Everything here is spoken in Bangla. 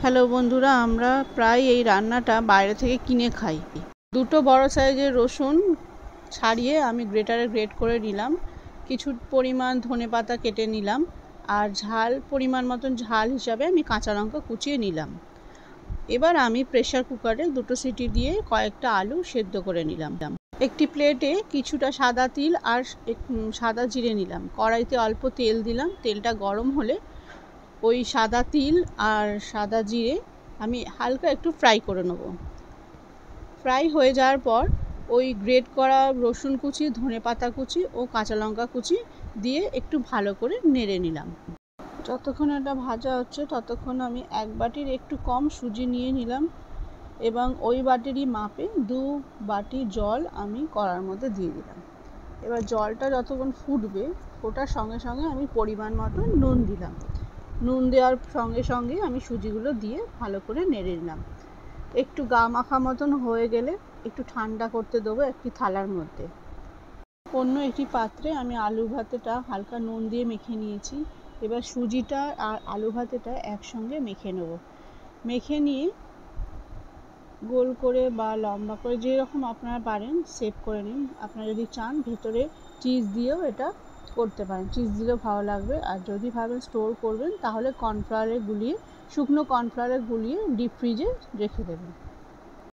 হ্যালো বন্ধুরা, আমরা প্রায় এই রান্নাটা বাইরে থেকে কিনে খাই। দুটো বড় সাইজের রসুন ছাড়িয়ে আমি গ্রেটারে গ্রেট করে নিলাম। কিছু পরিমাণ ধনেপাতা কেটে নিলাম, আর ঝাল পরিমাণ মতন ঝাল হিসাবে আমি কাঁচা লঙ্কা কুচিয়ে নিলাম। এবার আমি প্রেসার কুকারে দুটো সিটি দিয়ে কয়েকটা আলু সেদ্ধ করে নিলাম। একটি প্লেটে কিছুটা সাদা তিল আর সাদা জিরে নিলাম। কড়াইতে অল্প তেল দিলাম। তেলটা গরম হলে ওই সাদা তিল আর সাদা জিরে আমি হালকা একটু ফ্রাই করে নেব। ফ্রাই হয়ে যাওয়ার পর ওই গ্রেট করা রসুন কুচি, ধনেপাতা কুচি ও কাঁচা লঙ্কা কুচি দিয়ে একটু ভালো করে নেড়ে নিলাম। যতক্ষণ এটা ভাজা হচ্ছে ততক্ষণ আমি এক বাটির একটু কম সুজি নিয়ে নিলাম এবং ওই বাটিরই মাপে 2 বাটি জল আমি কড়ার মধ্যে দিয়ে দিলাম। এবার জলটা যতক্ষণ ফুটবে, ফোটার সঙ্গে সঙ্গে আমি পরিমাণ মতো নুন দিলাম। নুন দেওয়ার সঙ্গে সঙ্গে আমি সুজিগুলো দিয়ে ভালো করে নেড়ে নিলাম। একটু গা মাখা মতন হয়ে গেলে একটু ঠান্ডা করতে দেবো একটি থালার মধ্যে। অন্য একটি পাত্রে আমি আলু ভাতেটা হালকা নুন দিয়ে মেখে নিয়েছি। এবার সুজিটা আর আলু ভাতেটা একসঙ্গে মেখে নেব। মেখে নিয়ে গোল করে বা লম্বা করে যেরকম আপনারা পারেন শেপ করে নিন। আপনারা যদি চান ভেতরে চিজ দিয়েও এটা করতে পারেন, চিজ দিলেও ভালো লাগবে। আর যদি ভাবেন স্টোর করবেন তাহলে শুকনো কর্নফ্লাওয়ারে গুলিয়ে ডিপ ফ্রিজে রেখে দেবেন।